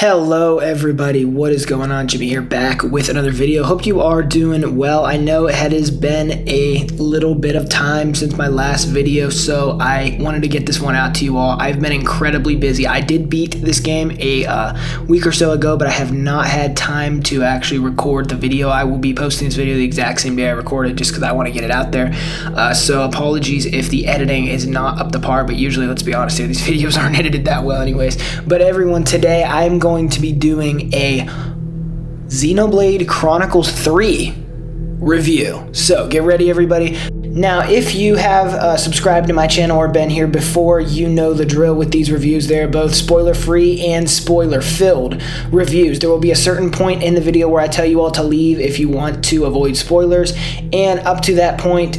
Hello everybody, what is going on? Jimmy here, back with another video. Hope you are doing well. I know it has been a little bit of time since my last video, so I wanted to get this one out to you all. I've been incredibly busy. I did beat this game a week or so ago, but I have not had time to actually record the video. I will be posting this video the exact same day I recorded just because I want to get it out there. So apologies if the editing is not up to par, but usually, let's be honest here, these videos aren't edited that well anyways. But everyone, today I'm going to be doing a Xenoblade Chronicles 3 review. So get ready everybody. Now if you have subscribed to my channel or been here before, you know the drill with these reviews. They're both spoiler free and spoiler filled reviews. There will be a certain point in the video where I tell you all to leave if you want to avoid spoilers, and up to that point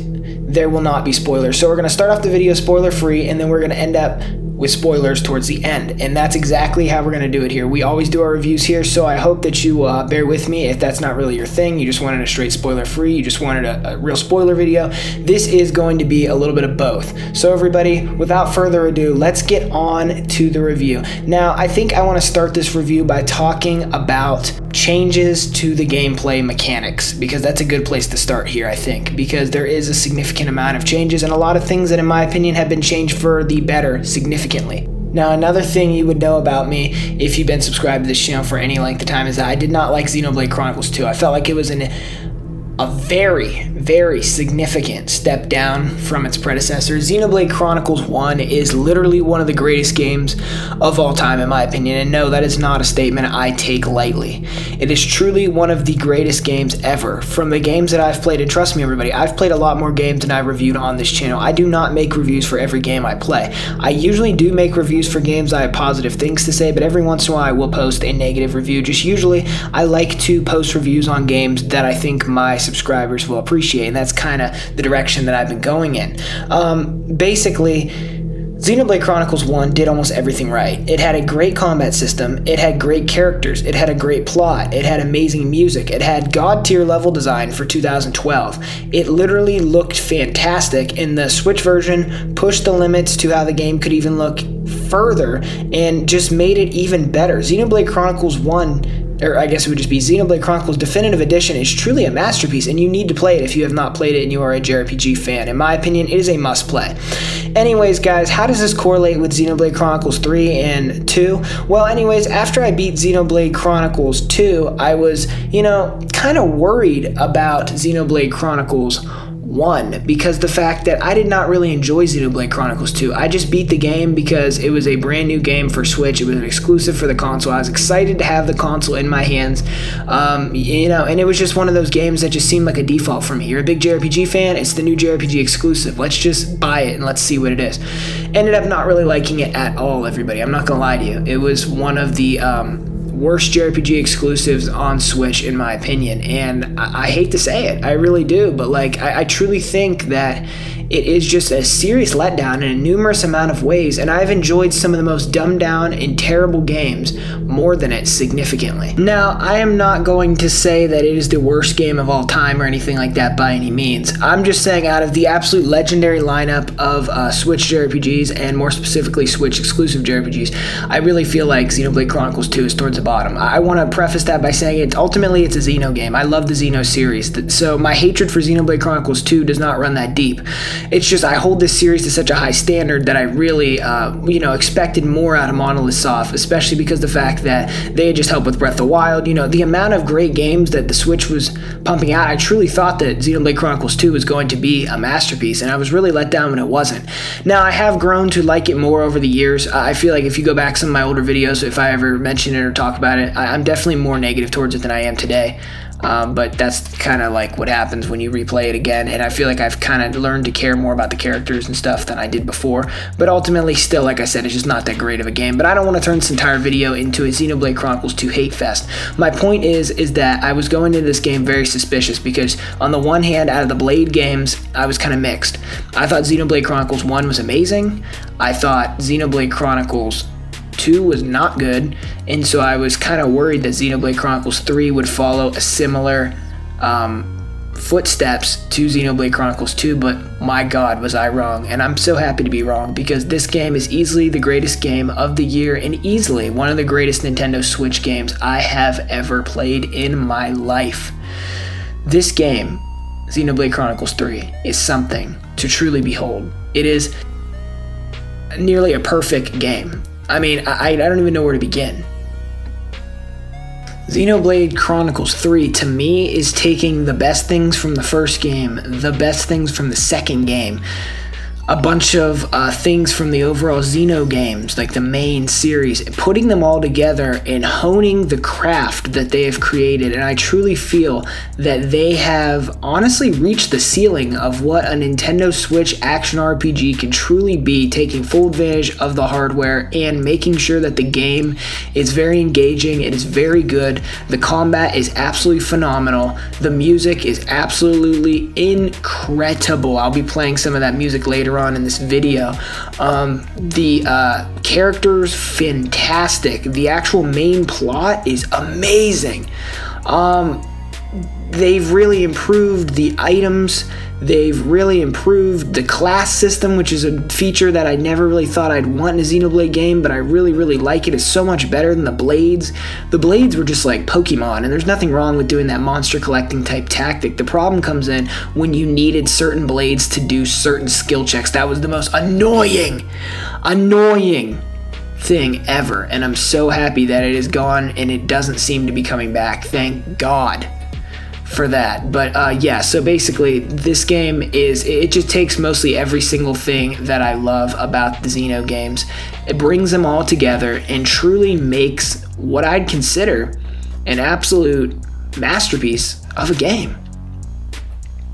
there will not be spoilers. So we're going to start off the video spoiler free, and then we're going to end up with spoilers towards the end, and that's exactly how we're going to do it here. We always do our reviews here, so I hope that you bear with me if that's not really your thing. You just wanted a straight spoiler free, you just wanted a real spoiler video. This is going to be a little bit of both. So everybody, without further ado, let's get on to the review. Now I think I want to start this review by talking about changes to the gameplay mechanics, because that's a good place to start here, I think, because there is a significant amount of changes and a lot of things that in my opinion have been changed for the better significantly. Now another thing you would know about me if you've been subscribed to this channel for any length of time is that I did not like Xenoblade Chronicles 2. I felt like it was a very significant step down from its predecessor. Xenoblade Chronicles 1 is literally one of the greatest games of all time in my opinion, and no, that is not a statement I take lightly. It is truly one of the greatest games ever from the games that I've played, and trust me everybody, I've played a lot more games than I've reviewed on this channel. I do not make reviews for every game I play. I usually do make reviews for games I have positive things to say, but every once in a while I will post a negative review. Just usually I like to post reviews on games that I think my subscribers will appreciate, and that's kind of the direction that I've been going in. Basically, Xenoblade Chronicles 1 did almost everything right. It had a great combat system, it had great characters, it had a great plot, it had amazing music, it had god tier level design for 2012. It literally looked fantastic, and the Switch version pushed the limits to how the game could even look further and just made it even better. Xenoblade Chronicles 1, or I guess it would just be Xenoblade Chronicles Definitive Edition, is truly a masterpiece, and you need to play it if you have not played it and you are a JRPG fan. In my opinion, it is a must play. Anyways, guys, how does this correlate with Xenoblade Chronicles 3 and 2? Well, anyways, after I beat Xenoblade Chronicles 2, I was, kind of worried about Xenoblade Chronicles 1, because the fact that I did not really enjoy Xenoblade Chronicles 2. I just beat the game because it was a brand new game for Switch. It was an exclusive for the console. I was excited to have the console in my hands, and it was just one of those games that just seemed like a default for me. You're a big JRPG fan, it's the new JRPG exclusive. Let's just buy it and let's see what it is. Ended up not really liking it at all, everybody. I'm not gonna lie to you. It was one of the worst JRPG exclusives on Switch in my opinion, and I hate to say it, I really do, but like I truly think that it is just a serious letdown in a numerous amount of ways, and I've enjoyed some of the most dumbed down and terrible games more than it significantly. Now, I am not going to say that it is the worst game of all time or anything like that by any means. I'm just saying out of the absolute legendary lineup of Switch JRPGs, and more specifically Switch exclusive JRPGs, I really feel like Xenoblade Chronicles 2 is towards the bottom. I want to preface that by saying ultimately it's a Xeno game. I love the Xeno series, so my hatred for Xenoblade Chronicles 2 does not run that deep. It's just I hold this series to such a high standard that I really, expected more out of Monolith Soft, especially because the fact that they had just helped with Breath of the Wild. The amount of great games that the Switch was pumping out, I truly thought that Xenoblade Chronicles 2 was going to be a masterpiece, and I was really let down when it wasn't. Now, I have grown to like it more over the years. I feel like if you go back some of my older videos, if I ever mention it or talk about it, I'm definitely more negative towards it than I am today. But that's kind of like what happens when you replay it again, and I feel like I've kind of learned to care more about the characters and stuff than I did before, but ultimately still, like I said, it's just not that great of a game. But I don't want to turn this entire video into a Xenoblade Chronicles 2 hate fest. My point is that I was going into this game very suspicious, because on the one hand, out of the Blade games, I was kind of mixed. I thought Xenoblade Chronicles 1 was amazing. I thought Xenoblade Chronicles 2 was not good, and so I was kind of worried that Xenoblade Chronicles 3 would follow a similar footsteps to Xenoblade Chronicles 2, but my god was I wrong, and I'm so happy to be wrong, because this game is easily the greatest game of the year and easily one of the greatest Nintendo Switch games I have ever played in my life. This game, Xenoblade Chronicles 3, is something to truly behold. It is nearly a perfect game. I mean, I don't even know where to begin. Xenoblade Chronicles 3, to me, is taking the best things from the first game, the best things from the second game, a bunch of things from the overall Xeno games, like the main series, putting them all together and honing the craft that they have created. And I truly feel that they have honestly reached the ceiling of what a Nintendo Switch action RPG can truly be, taking full advantage of the hardware and making sure that the game is very engaging, it is very good, the combat is absolutely phenomenal, the music is absolutely incredible. I'll be playing some of that music later on in this video. The characters, fantastic. The actual main plot is amazing. They've really improved the items. They've really improved the class system, which is a feature that I never really thought I'd want in a Xenoblade game, but I really, really like it. It's so much better than the blades. The blades were just like Pokemon, and there's nothing wrong with doing that monster collecting type tactic. The problem comes in when you needed certain blades to do certain skill checks. That was the most annoying thing ever, and I'm so happy that it is gone and it doesn't seem to be coming back. Thank God for that. But yeah, so basically this game it just takes mostly every single thing that I love about the Xeno games. It brings them all together and truly makes what I'd consider an absolute masterpiece of a game.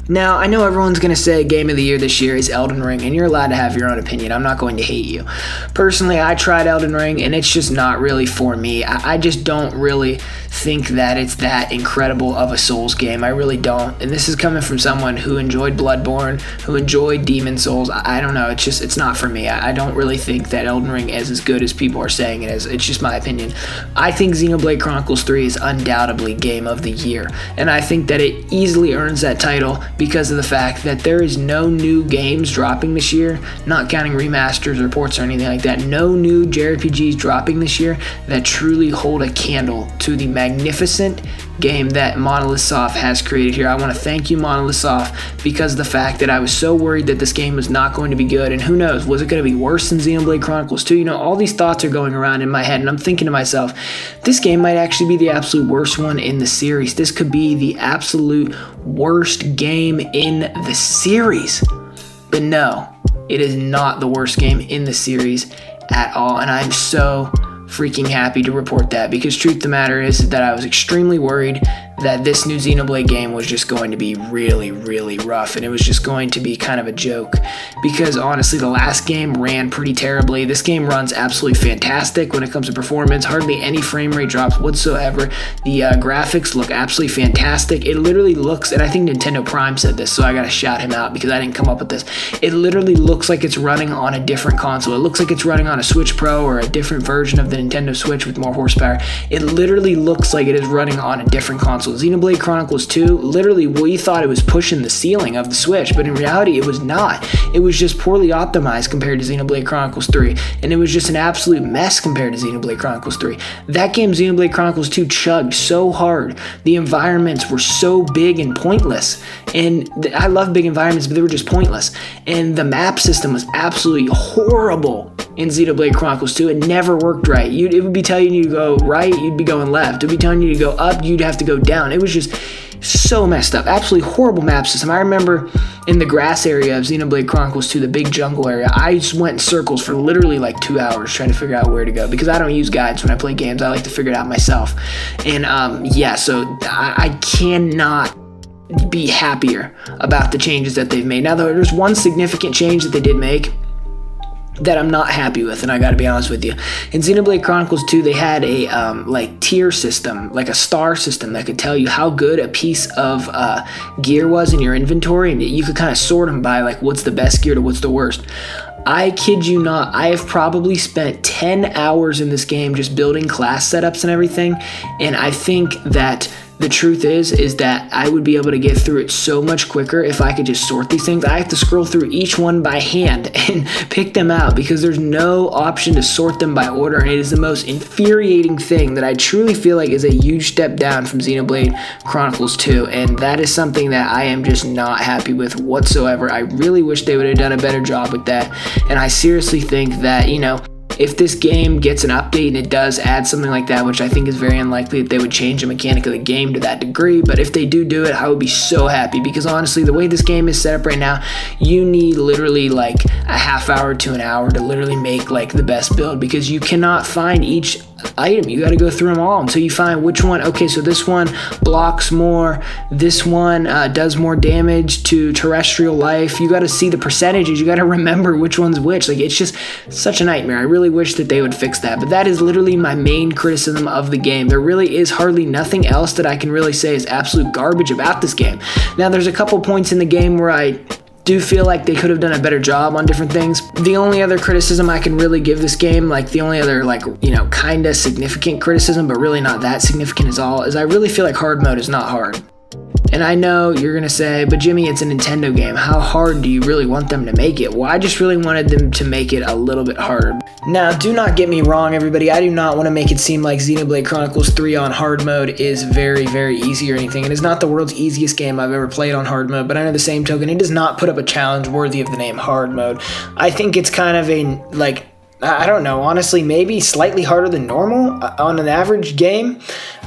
Now, I know everyone's going to say Game of the Year this year is Elden Ring, and you're allowed to have your own opinion. I'm not going to hate you. Personally, I tried Elden Ring, and it's just not really for me. I just don't really think that it's that incredible of a Souls game. I really don't. And this is coming from someone who enjoyed Bloodborne, who enjoyed Demon Souls. I don't know. It's not for me. I don't really think that Elden Ring is as good as people are saying it is. It's just my opinion. I think Xenoblade Chronicles 3 is undoubtedly Game of the Year, and I think that it easily earns that title because of the fact that there is no new games dropping this year, not counting remasters or ports or anything like that. No new JRPGs dropping this year that truly hold a candle to the magnificent game that Monolith Soft has created here. I want to thank you, Monolith Soft, because of the fact that I was so worried that this game was not going to be good, and who knows, was it going to be worse than Xenoblade Chronicles 2? You know, all these thoughts are going around in my head, and I'm thinking to myself, this game might actually be the absolute worst one in the series. This could be the absolute worst game in the series. But no, it is not the worst game in the series at all, and I'm so freaking happy to report that, because truth of the matter is that I was extremely worried that this new Xenoblade game was just going to be really, really rough, and it was just going to be kind of a joke, because honestly the last game ran pretty terribly. This game runs absolutely fantastic when it comes to performance, hardly any frame rate drops whatsoever. The graphics look absolutely fantastic. It literally looks, and I think Nintendo Prime said this, so I gotta shout him out because I didn't come up with this. It literally looks like it's running on a different console. It looks like it's running on a Switch Pro or a different version of the Nintendo Switch with more horsepower. It literally looks like it is running on a different console. Xenoblade Chronicles 2, literally we thought it was pushing the ceiling of the Switch, but in reality it was not. It was just poorly optimized compared to Xenoblade Chronicles 3, and it was just an absolute mess compared to Xenoblade Chronicles 3. That game, Xenoblade Chronicles 2, chugged so hard. The environments were so big and pointless, and I love big environments, but they were just pointless. And the map system was absolutely horrible in Xenoblade Chronicles 2. It never worked right. It would be telling you to go right, you'd be going left. It would be telling you to go up, you'd have to go down. It was just so messed up. Absolutely horrible map system. I remember in the grass area of Xenoblade Chronicles 2, the big jungle area, I just went in circles for literally like 2 hours trying to figure out where to go, because I don't use guides when I play games. I like to figure it out myself. And yeah, so I cannot be happier about the changes that they've made. Now, there's one significant change that they did make that I'm not happy with, and I gotta be honest with you. In Xenoblade Chronicles 2, they had a like tier system, like a star system that could tell you how good a piece of gear was in your inventory, and you could kind of sort them by like what's the best gear to what's the worst. I kid you not, I have probably spent 10 hours in this game just building class setups and everything, and I think that the truth is that I would be able to get through it so much quicker if I could just sort these things. I have to scroll through each one by hand and pick them out because there's no option to sort them by order, and it is the most infuriating thing that I truly feel like is a huge step down from Xenoblade Chronicles 2, and that is something that I am just not happy with whatsoever. I really wish they would have done a better job with that, and I seriously think that, you know, if this game gets an update and it does add something like that, which I think is very unlikely that they would change the mechanic of the game to that degree, but if they do it, I would be so happy, because honestly, the way this game is set up right now, you need literally like a half hour to an hour to literally make like the best build, because you cannot find each item. You got to go through them all until you find which one. Okay, so this one blocks more, this one does more damage to terrestrial life. You got to see the percentages, you got to remember which one's which. Like, it's just such a nightmare. I really wish that they would fix that, but that is literally my main criticism of the game. There really is hardly nothing else that I can really say is absolute garbage about this game. Now, there's a couple points in the game where I do feel like they could have done a better job on different things. The only other criticism I can really give this game, like the only other, like, you know, kind of significant criticism, but really not that significant at all, is I really feel like hard mode is not hard. And I know you're gonna say, but Jimmy, it's a Nintendo game. How hard do you really want them to make it? Well, I just really wanted them to make it a little bit harder. Now, do not get me wrong, everybody. I do not want to make it seem like Xenoblade Chronicles 3 on hard mode is very, very easy or anything. It is not the world's easiest game I've ever played on hard mode, but under the same token, it does not put up a challenge worthy of the name hard mode. I think it's kind of a, like, I don't know, honestly, maybe slightly harder than normal on an average game.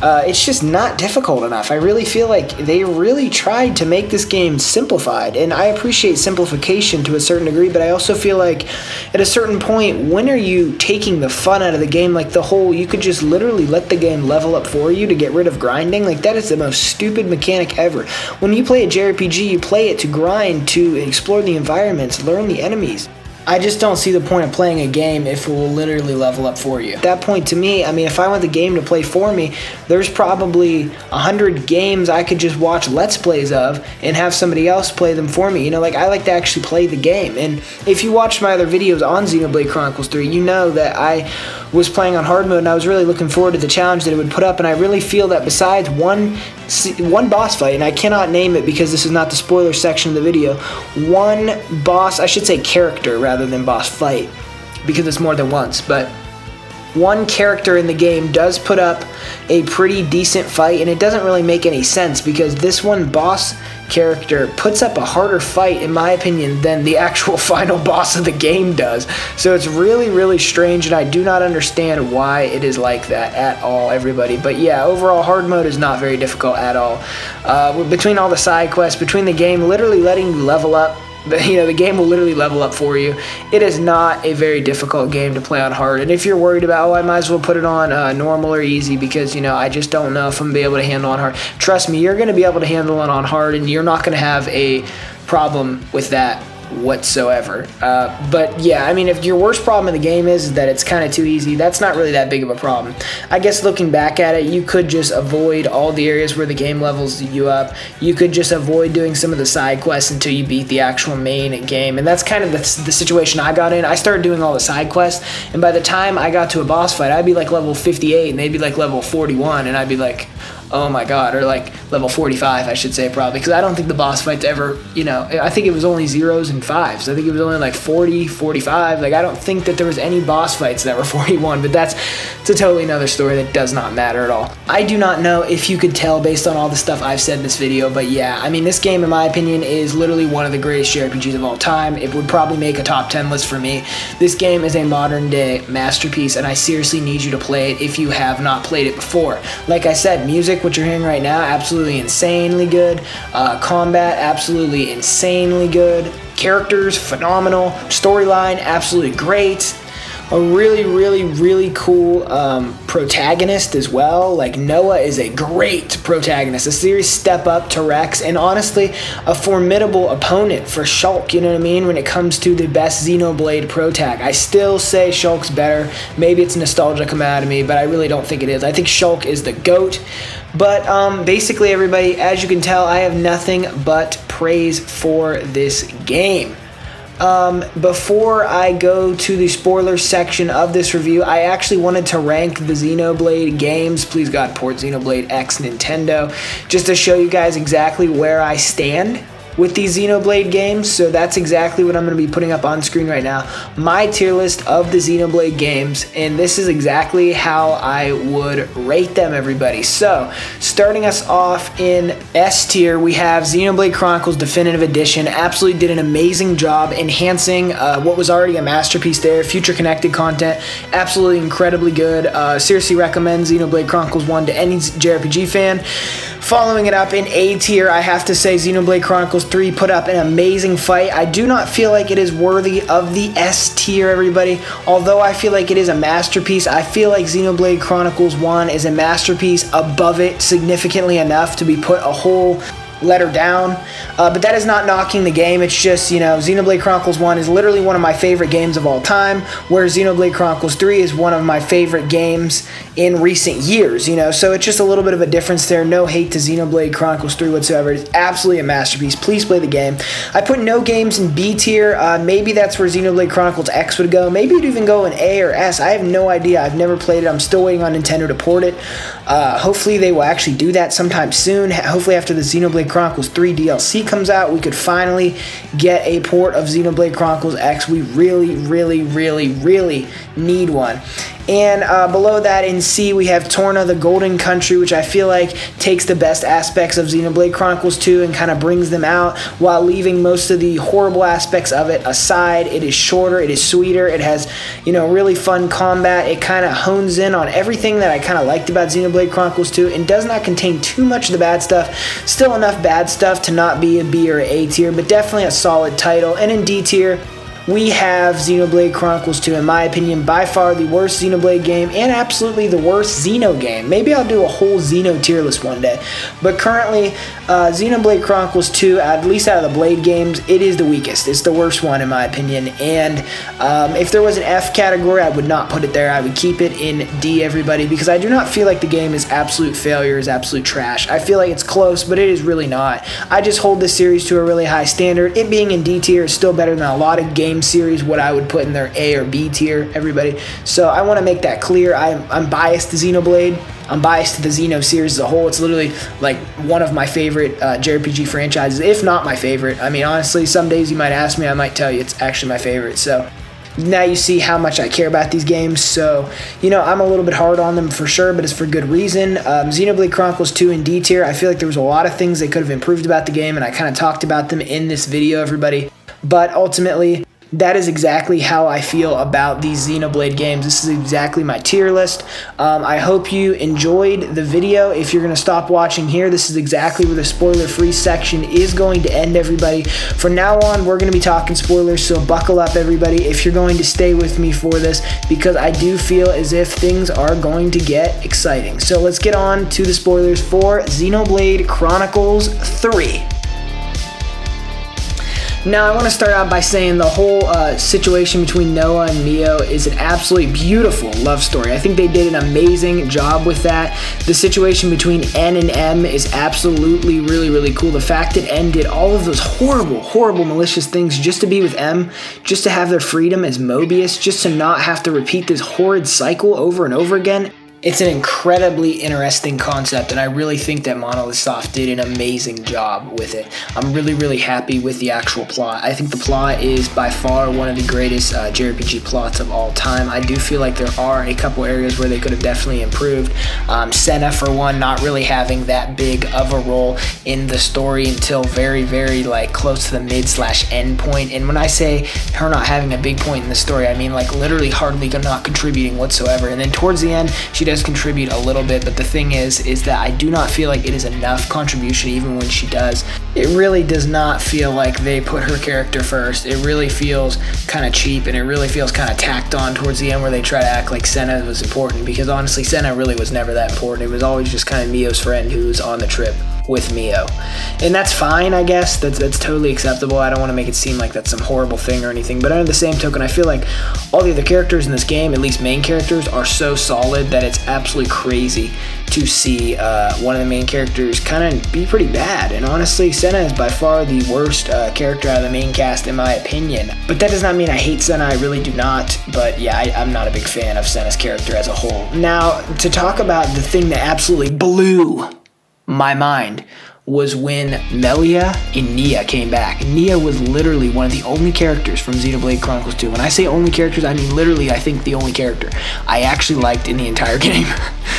It's just not difficult enough. I really feel like they really tried to make this game simplified, and I appreciate simplification to a certain degree, but I also feel like at a certain point, when are you taking the fun out of the game? Like, the whole, you could just literally let the game level up for you to get rid of grinding. Like, that is the most stupid mechanic ever. When you play a JRPG, you play it to grind, to explore the environments, learn the enemies. I just don't see the point of playing a game if it will literally level up for you. At that point, to me, I mean, if I want the game to play for me, there's probably 100 games I could just watch Let's Plays of and have somebody else play them for me. You know, like, I like to actually play the game. And if you watched my other videos on Xenoblade Chronicles 3, you know that I was playing on hard mode, and I was really looking forward to the challenge that it would put up, and I really feel that besides one boss fight, and I cannot name it because this is not the spoiler section of the video, one boss, I should say character rather than boss fight, because it's more than once, but one character in the game does put up a pretty decent fight, and it doesn't really make any sense because this one boss character puts up a harder fight, in my opinion, than the actual final boss of the game does. So it's really, really strange, and I do not understand why it is like that at all, everybody. But yeah, overall, hard mode is not very difficult at all. Between all the side quests, between the game literally letting you level up, you know, the game will literally level up for you. It is not a very difficult game to play on hard. And if you're worried about, oh, I might as well put it on normal or easy because, you know, I just don't know if I'm going to be able to handle on hard. Trust me, you're going to be able to handle it on hard, and you're not going to have a problem with that whatsoever. But yeah, I mean, if your worst problem in the game is that it's kind of too easy, that's not really that big of a problem. I guess looking back at it, you could just avoid all the areas where the game levels you up. You could just avoid doing some of the side quests until you beat the actual main game, and that's kind of the situation I got in. I started doing all the side quests, and by the time I got to a boss fight, I'd be like level 58 and they'd be like level 41, and I'd be like, oh my god, or like level 45, I should say, probably, because I don't think the boss fights ever, you know, I think it was only 0s and 5s. I think it was only like 40, 45. Like, I don't think that there was any boss fights that were 41, but it's a totally another story that does not matter at all. I do not know if you could tell based on all the stuff I've said in this video, but yeah, I mean, this game, in my opinion, is literally one of the greatest JRPGs of all time. It would probably make a top 10 list for me. This game is a modern day masterpiece, and I seriously need you to play it if you have not played it before. Like I said, music, what you're hearing right now, absolutely insanely good. Combat, absolutely insanely good. Characters, phenomenal. Storyline, absolutely great. A really, really, really cool protagonist as well. Like, Noah is a great protagonist, a serious step up to Rex, and honestly, a formidable opponent for Shulk, you know what I mean, when it comes to the best Xenoblade protag. I still say Shulk's better. Maybe it's nostalgia coming out of me, but I really don't think it is. I think Shulk is the GOAT. But basically, everybody, as you can tell, I have nothing but praise for this game. Before I go to the spoiler section of this review, I actually wanted to rank the Xenoblade games. Please God, port Xenoblade X Nintendo, just to show you guys exactly where I stand with these Xenoblade games. So that's exactly what I'm going to be putting up on screen right now, my tier list of the Xenoblade games, and this is exactly how I would rate them, everybody. So starting us off in S tier, we have Xenoblade Chronicles Definitive Edition. Absolutely did an amazing job enhancing what was already a masterpiece there. Future connected content, absolutely incredibly good. Seriously recommend Xenoblade Chronicles 1 to any JRPG fan. Following it up in A tier, I have to say Xenoblade Chronicles 3 put up an amazing fight. I do not feel like it is worthy of the S tier, everybody. Although I feel like it is a masterpiece, I feel like Xenoblade Chronicles 1 is a masterpiece above it significantly enough to be put a whole letter down, but that is not knocking the game. It's just, you know, Xenoblade Chronicles 1 is literally one of my favorite games of all time, whereas Xenoblade Chronicles 3 is one of my favorite games in recent years, you know, so it's just a little bit of a difference there. No hate to Xenoblade Chronicles 3 whatsoever. It's absolutely a masterpiece. Please play the game. I put no games in B tier. Maybe that's where Xenoblade Chronicles X would go. Maybe it'd even go in A or S. I have no idea. I've never played it. I'm still waiting on Nintendo to port it. Hopefully they will actually do that sometime soon. Hopefully after the Xenoblade Chronicles 3 DLC comes out, we could finally get a port of Xenoblade Chronicles X. We really, really, really, really need one. And below that in C, we have Torna, the Golden Country, which I feel like takes the best aspects of Xenoblade Chronicles 2 and kind of brings them out while leaving most of the horrible aspects of it aside. It is shorter, it is sweeter, it has, you know, really fun combat. It kind of hones in on everything that I kind of liked about Xenoblade Chronicles 2 and does not contain too much of the bad stuff. Still enough bad stuff to not be a B or A tier, but definitely a solid title. And in D tier, we have Xenoblade Chronicles 2, in my opinion, by far the worst Xenoblade game and absolutely the worst Xeno game. Maybe I'll do a whole Xeno tier list one day. But currently, Xenoblade Chronicles 2, at least out of the Blade games, it is the weakest. It's the worst one, in my opinion. And if there was an F category, I would not put it there. I would keep it in D, everybody, because I do not feel like the game is absolute failure, is absolute trash. I feel like it's close, but it is really not. I just hold this series to a really high standard. It being in D tier is still better than a lot of games series what I would put in their A or B tier, everybody. So I want to make that clear. I'm biased to Xenoblade. I'm biased to the Xeno series as a whole. It's literally like one of my favorite JRPG franchises, if not my favorite. I mean, honestly, some days you might ask me, I might tell you it's actually my favorite. So now you see how much I care about these games. So, you know, I'm a little bit hard on them for sure, but it's for good reason. Xenoblade Chronicles 2 in D tier, I feel like there was a lot of things they could have improved about the game, and I kind of talked about them in this video, everybody. But ultimately, that is exactly how I feel about these Xenoblade games. This is exactly my tier list. I hope you enjoyed the video. If you're going to stop watching here, this is exactly where the spoiler-free section is going to end, everybody. From now on, we're going to be talking spoilers, so buckle up, everybody, if you're going to stay with me for this, because I do feel as if things are going to get exciting. So let's get on to the spoilers for Xenoblade Chronicles 3. Now, I want to start out by saying the whole situation between Noah and Mio is an absolutely beautiful love story. I think they did an amazing job with that. The situation between N and M is absolutely really, really cool. The fact that N did all of those horrible, horrible, malicious things just to be with M, just to have their freedom as Mobius, just to not have to repeat this horrid cycle over and over again. It's an incredibly interesting concept, and I really think that Monolith Soft did an amazing job with it. I'm really, really happy with the actual plot. I think the plot is by far one of the greatest JRPG plots of all time. I do feel like there are a couple areas where they could have definitely improved. Senna, for one, not really having that big of a role in the story until very, very like close to the mid/end point. And when I say her not having a big point in the story, I mean like literally hardly not contributing whatsoever. And then towards the end, she does contribute a little bit, but the thing is that I do not feel like it is enough contribution even when she does. It really does not feel like they put her character first. It really feels kind of cheap, and it really feels kind of tacked on towards the end where they try to act like Senna was important, because honestly Senna really was never that important. It was always just kind of Mio's friend who was on the trip with Mio. And that's fine, I guess. That's totally acceptable. I don't want to make it seem like that's some horrible thing or anything. But under the same token, I feel like all the other characters in this game, at least main characters, are so solid that it's absolutely crazy to see one of the main characters kind of be pretty bad. And honestly, Senna is by far the worst character out of the main cast in my opinion. But that does not mean I hate Senna, I really do not. But yeah, I'm not a big fan of Senna's character as a whole. Now, to talk about the thing that absolutely blew my mind was when Melia and Nia came back. Nia was literally one of the only characters from Xenoblade Chronicles 2. When I say only characters, I mean literally, I think the only character I actually liked in the entire game.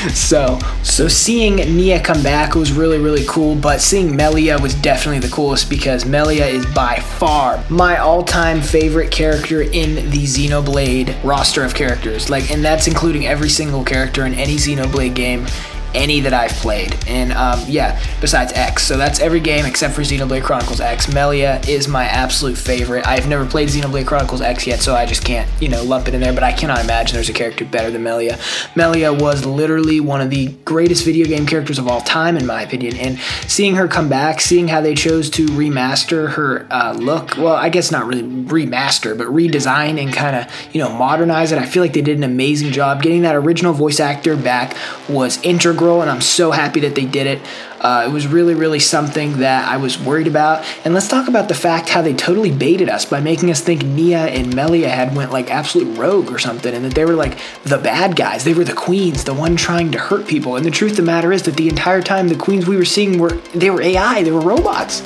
So seeing Nia come back was really, really cool, but seeing Melia was definitely the coolest because Melia is by far my all-time favorite character in the Xenoblade roster of characters. And that's including every single character in any Xenoblade game, any that I've played. And yeah, besides X. So that's every game except for Xenoblade Chronicles X. Melia is my absolute favorite. I've never played Xenoblade Chronicles X yet, so I just can't, lump it in there, but I cannot imagine there's a character better than Melia. Melia was literally one of the greatest video game characters of all time, in my opinion, and seeing her come back, seeing how they chose to remaster her look, well, I guess not really remaster, but redesign and kind of, modernize it. I feel like they did an amazing job. Getting that original voice actor back was integral, and I'm so happy that they did it. It was really, really something that I was worried about. And let's talk about the fact how they totally baited us by making us think Nia and Melia had went absolute rogue or something, and that they were the bad guys. They were the queens, the one trying to hurt people. And the truth of the matter is that the entire time the queens we were seeing were AI, they were robots.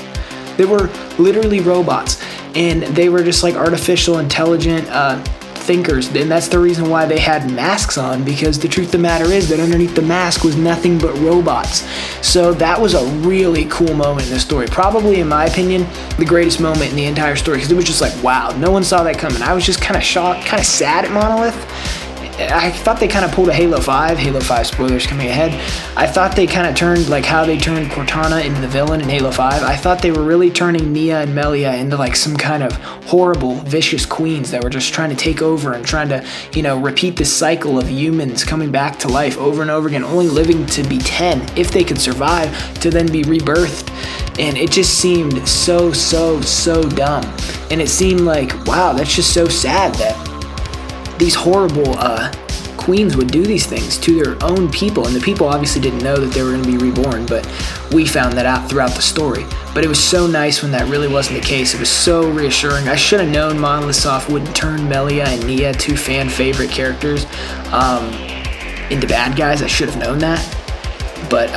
They were literally robots, and they were just artificial intelligent thinkers, and that's the reason why they had masks on, because the truth of the matter is that underneath the mask was nothing but robots. So that was a really cool moment in the story, probably in my opinion the greatest moment in the entire story, because it was just wow, no one saw that coming. I was just kind of shocked, kind of sad at Monolith. I thought they kind of pulled a Halo 5 spoilers coming ahead. I thought they kind of turned how they turned Cortana into the villain in Halo 5. I thought they were really turning Nia and Melia into some kind of horrible, vicious queens that were just trying to take over and trying to, repeat this cycle of humans coming back to life over and over again, only living to be 10 if they could survive, to then be rebirthed. And it just seemed so dumb. And it seemed wow, that's just so sad that these horrible queens would do these things to their own people, and the people obviously didn't know that they were going to be reborn, but we found that out throughout the story. But it was so nice when that really wasn't the case. It was so reassuring. I should have known Monolith Soft wouldn't turn Melia and Nia, two fan favorite characters, into bad guys. I should have known that. But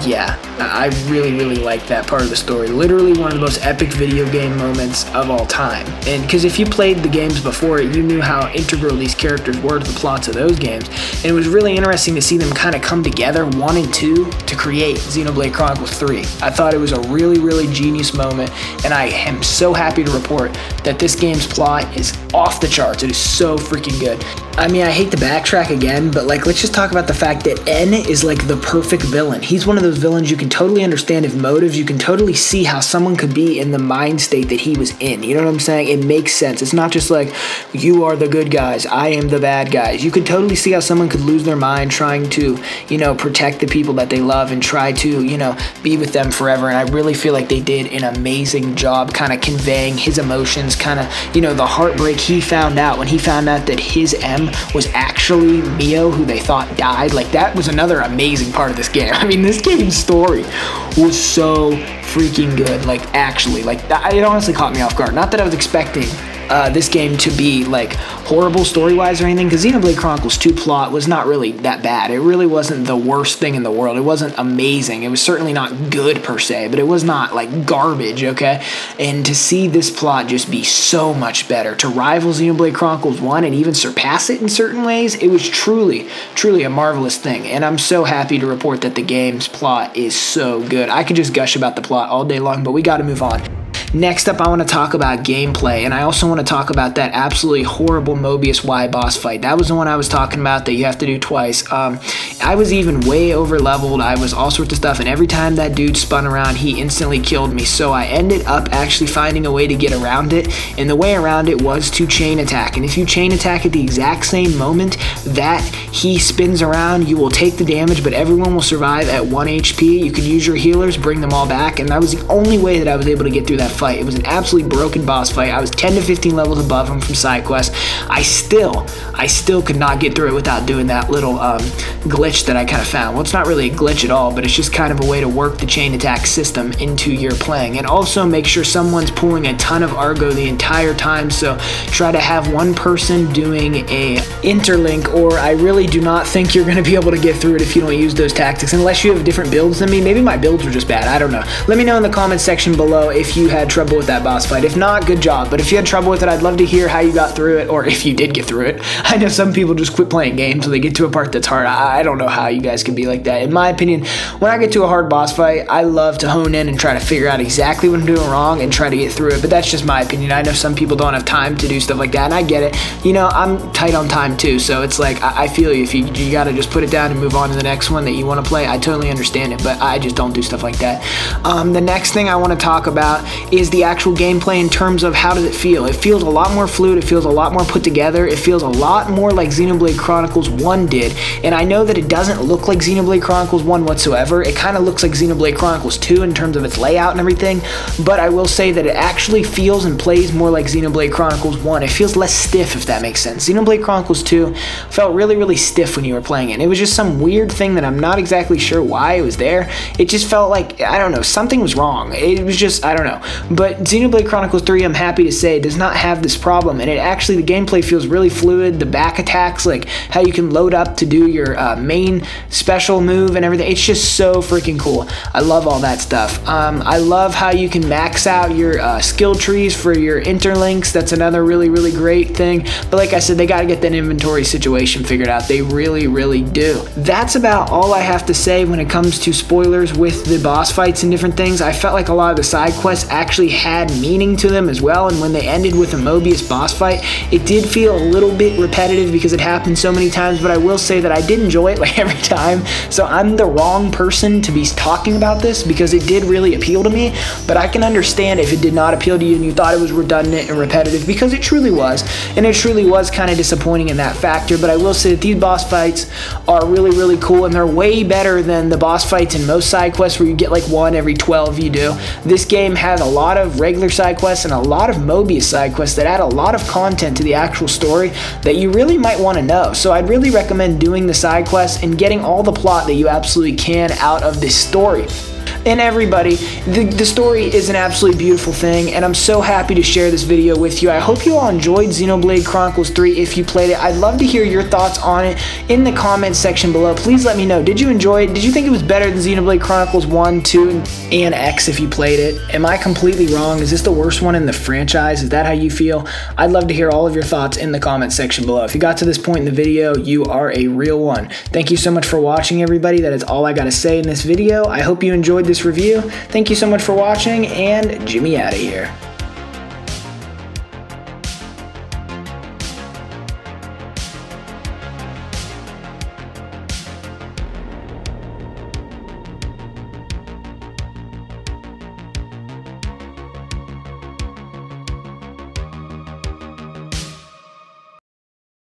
yeah, I really liked that part of the story. Literally one of the most epic video game moments of all time. And because if you played the games before it, you knew how integral these characters were to the plots of those games. And it was really interesting to see them kind of come together, 1 and 2, to create Xenoblade Chronicles 3. I thought it was a really genius moment, and I am so happy to report that this game's plot is off the charts. It is so freaking good. I mean, I hate to backtrack again, but let's just talk about the fact that N is the perfect villain. He's one of those villains you can totally understand his motives. You can totally see how someone could be in the mind state that he was in. You know what I'm saying? It makes sense. It's not just you are the good guys, I am the bad guys. You can totally see how someone could lose their mind trying to, protect the people that they love and try to, be with them forever. And I really feel like they did an amazing job kind of conveying his emotions, kind of, the heartbreak he found out when he found out that his M was actually Mio, who they thought died. That was another amazing part of this game. I mean, this game's story was so freaking good. Actually, it honestly caught me off guard. Not that I was expecting this game to be horrible story-wise or anything, because Xenoblade Chronicles 2 plot was not really that bad. It really wasn't the worst thing in the world. It wasn't amazing. It was certainly not good per se, but it was not garbage, okay? And to see this plot just be so much better, to rival Xenoblade Chronicles 1 and even surpass it in certain ways, it was truly a marvelous thing. And I'm so happy to report that the game's plot is so good. I could just gush about the plot all day long, but we got to move on. Next up, I want to talk about gameplay, and I also want to talk about that absolutely horrible Mobius Y boss fight. That was the one I was talking about that you have to do twice. I was even way over leveled. I was all sorts of stuff, and every time that dude spun around, he instantly killed me. So I ended up actually finding a way to get around it, and the way around it was to chain attack. And if you chain attack at the exact same moment that he spins around, you will take the damage, but everyone will survive at 1 HP. You can use your healers, bring them all back, and that was the only way that I was able to get through that fight. It was an absolutely broken boss fight. I was 10 to 15 levels above him from side quests. I still could not get through it without doing that little glitch that I kind of found. Well, it's not really a glitch at all, but it's just kind of a way to work the chain attack system into your playing. And also make sure someone's pulling a ton of Argo the entire time, so try to have one person doing a interlink, or I really do not think you're going to be able to get through it if you don't use those tactics, unless you have different builds than me. Maybe my builds were just bad, I don't know. Let me know in the comments section below if you had trouble with that boss fight. If not, good job, but if you had trouble with it, I'd love to hear how you got through it, or if you did get through it. I know some people just quit playing games when they get to a part that's hard. I don't know how you guys can be like that. In my opinion, when I get to a hard boss fight, I love to hone in and try to figure out exactly what I'm doing wrong and try to get through it, but that's just my opinion. I know some people don't have time to do stuff like that, and I get it. You know, I'm tight on time too, so it's like, I feel you. If you gotta just put it down and move on to the next one that you want to play, I totally understand it, but I just don't do stuff like that. The next thing I want to talk about is the actual gameplay in terms of how does it feel. It feels a lot more fluid, it feels a lot more put together, it feels a lot more like Xenoblade Chronicles 1 did, and I know that it doesn't look like Xenoblade Chronicles 1 whatsoever. It kind of looks like Xenoblade Chronicles 2 in terms of its layout and everything, but I will say that it actually feels and plays more like Xenoblade Chronicles 1. It feels less stiff, if that makes sense. Xenoblade Chronicles 2 felt really, really stiff when you were playing it. It was just some weird thing that I'm not exactly sure why it was there. It just felt like, I don't know, something was wrong. It was just, I don't know. But Xenoblade Chronicles 3, I'm happy to say, does not have this problem, and it actually, the gameplay feels really fluid. The back attacks, like how you can load up to do your main special move and everything, it's just so freaking cool. I love all that stuff. I love how you can max out your skill trees for your interlinks. That's another really, really great thing. But like I said, they got to get that inventory situation figured out. They really, really do. That's about all I have to say when it comes to spoilers with the boss fights and different things. I felt like a lot of the side quests actually had meaning to them as well, and when they ended with a Mobius boss fight, it did feel a little bit repetitive because it happened so many times, but I will say that I did enjoy it like every time. So I'm the wrong person to be talking about this because it did really appeal to me, but I can understand if it did not appeal to you and you thought it was redundant and repetitive, because it truly was, and it truly was kind of disappointing in that factor. But I will say that these boss fights are really, really cool, and they're way better than the boss fights in most side quests where you get like one every 12 you do. This game has a lot of regular side quests and a lot of Mobius side quests that add a lot of content to the actual story that you really might want to know. So I'd really recommend doing the side quests and getting all the plot that you absolutely can out of this story. And everybody, the story is an absolutely beautiful thing, and I'm so happy to share this video with you. I hope you all enjoyed Xenoblade Chronicles 3 if you played it. I'd love to hear your thoughts on it in the comments section below. Please let me know. Did you enjoy it? Did you think it was better than Xenoblade Chronicles 1, 2, and X if you played it? Am I completely wrong? Is this the worst one in the franchise? Is that how you feel? I'd love to hear all of your thoughts in the comments section below. If you got to this point in the video, you are a real one. Thank you so much for watching, everybody. That is all I got to say in this video. I hope you enjoyed this review. Thank you so much for watching, and Jimmy out of here.